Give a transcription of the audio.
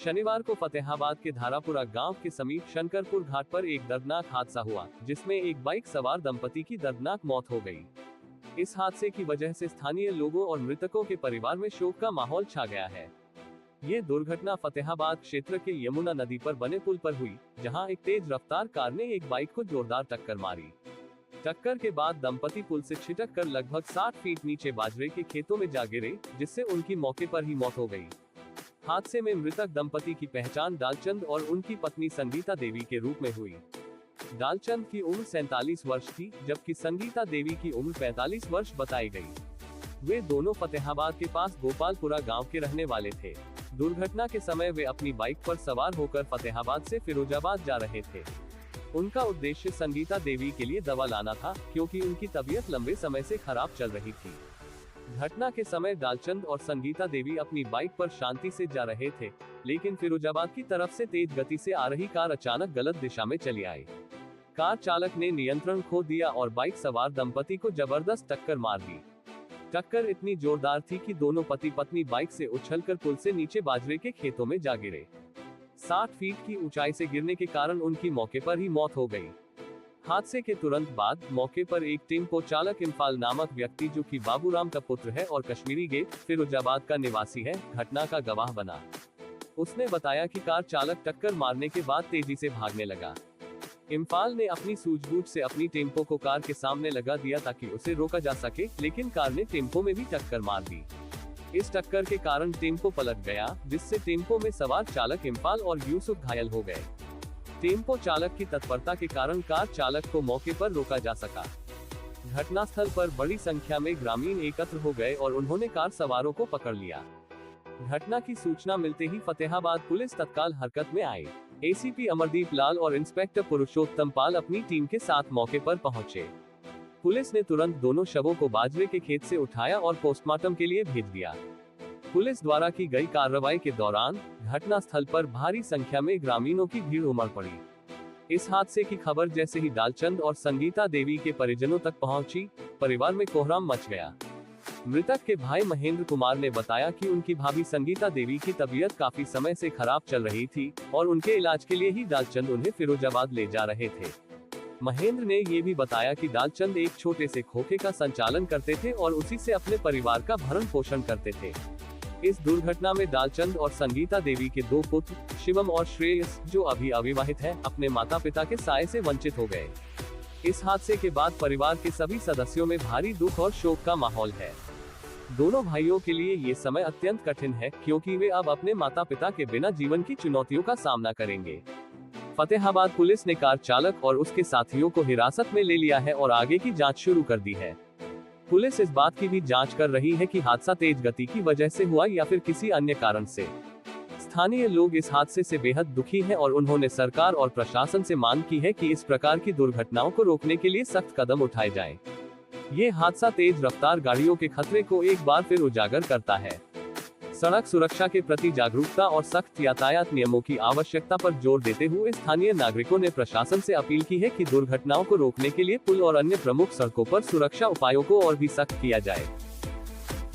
शनिवार को फतेहाबाद के धारापुरा गांव के समीप शंकरपुर घाट पर एक दर्दनाक हादसा हुआ, जिसमें एक बाइक सवार दंपति की दर्दनाक मौत हो गई। इस हादसे की वजह से स्थानीय लोगों और मृतकों के परिवार में शोक का माहौल छा गया है। ये दुर्घटना फतेहाबाद क्षेत्र के यमुना नदी पर बने पुल पर हुई, जहां एक तेज रफ्तार कार ने एक बाइक को जोरदार टक्कर मारी। टक्कर के बाद दंपति पुल से छिटक कर लगभग 60 फीट नीचे बाजरे के खेतों में जा गिरे, जिससे उनकी मौके पर ही मौत हो गई। हादसे में मृतक दंपति की पहचान डालचंद और उनकी पत्नी संगीता देवी के रूप में हुई। डालचंद की उम्र 47 वर्ष थी, जबकि संगीता देवी की उम्र 45 वर्ष बताई गई। वे दोनों फतेहाबाद के पास गोपालपुरा गांव के रहने वाले थे। दुर्घटना के समय वे अपनी बाइक पर सवार होकर फतेहाबाद से फिरोजाबाद जा रहे थे। उनका उद्देश्य संगीता देवी के लिए दवा लाना था, क्योंकि उनकी तबीयत लंबे समय से खराब चल रही थी। घटना के समय डालचंद और संगीता देवी अपनी बाइक पर शांति से जा रहे थे, लेकिन फिरोजाबाद की तरफ से तेज गति से आ रही कार अचानक गलत दिशा में चली आई। कार चालक ने नियंत्रण खो दिया और बाइक सवार दंपति को जबरदस्त टक्कर मार दी। टक्कर इतनी जोरदार थी कि दोनों पति पत्नी बाइक से उछलकर पुल से नीचे बाजरे के खेतों में जा गिरे। 60 फीट की ऊंचाई से गिरने के कारण उनकी मौके पर ही मौत हो गई। हादसे के तुरंत बाद मौके पर एक टेम्पो चालक इम्फाल नामक व्यक्ति, जो कि बाबूराम का पुत्र है और कश्मीरी गेट फिरोजाबाद का निवासी है, घटना का गवाह बना। उसने बताया कि कार चालक टक्कर मारने के बाद तेजी से भागने लगा। इम्फाल ने अपनी सूझबूझ से अपनी टेम्पो को कार के सामने लगा दिया ताकि उसे रोका जा सके, लेकिन कार ने टेम्पो में भी टक्कर मार दी। इस टक्कर के कारण टेम्पो पलट गया, जिससे टेम्पो में सवार चालक इम्फाल और यूसुफ घायल हो गए। टेम्पो चालक की तत्परता के कारण कार चालक को मौके पर रोका जा सका। घटनास्थल पर बड़ी संख्या में ग्रामीण एकत्र हो गए और उन्होंने कार सवारों को पकड़ लिया। घटना की सूचना मिलते ही फतेहाबाद पुलिस तत्काल हरकत में आई। एसीपी अमरदीप लाल और इंस्पेक्टर पुरुषोत्तम पाल अपनी टीम के साथ मौके पर पहुंचे। पुलिस ने तुरंत दोनों शवों को बाजरे के खेत से उठाया और पोस्टमार्टम के लिए भेज दिया। पुलिस द्वारा की गई कार्रवाई के दौरान घटनास्थल पर भारी संख्या में ग्रामीणों की भीड़ उमड़ पड़ी। इस हादसे की खबर जैसे ही डालचंद और संगीता देवी के परिजनों तक पहुंची, परिवार में कोहराम मच गया। मृतक के भाई महेंद्र कुमार ने बताया कि उनकी भाभी संगीता देवी की तबीयत काफी समय से खराब चल रही थी और उनके इलाज के लिए ही डालचंद उन्हें फिरोजाबाद ले जा रहे थे। महेंद्र ने ये भी बताया कि डालचंद एक छोटे से खोखे का संचालन करते थे और उसी से अपने परिवार का भरण पोषण करते थे। इस दुर्घटना में डालचंद और संगीता देवी के 2 पुत्र शिवम और श्रेयस, जो अभी अविवाहित हैं, अपने माता पिता के साये से वंचित हो गए। इस हादसे के बाद परिवार के सभी सदस्यों में भारी दुख और शोक का माहौल है। दोनों भाइयों के लिए ये समय अत्यंत कठिन है, क्योंकि वे अब अपने माता पिता के बिना जीवन की चुनौतियों का सामना करेंगे। फतेहाबाद पुलिस ने कार चालक और उसके साथियों को हिरासत में ले लिया है और आगे की जांच शुरू कर दी है। पुलिस इस बात की भी जांच कर रही है कि हादसा तेज गति की वजह से हुआ या फिर किसी अन्य कारण से। स्थानीय लोग इस हादसे से बेहद दुखी हैं और उन्होंने सरकार और प्रशासन से मांग की है कि इस प्रकार की दुर्घटनाओं को रोकने के लिए सख्त कदम उठाए जाएं। ये हादसा तेज रफ्तार गाड़ियों के खतरे को एक बार फिर उजागर करता है। सड़क सुरक्षा के प्रति जागरूकता और सख्त यातायात नियमों की आवश्यकता पर जोर देते हुए स्थानीय नागरिकों ने प्रशासन से अपील की है कि दुर्घटनाओं को रोकने के लिए पुल और अन्य प्रमुख सड़कों पर सुरक्षा उपायों को और भी सख्त किया जाए।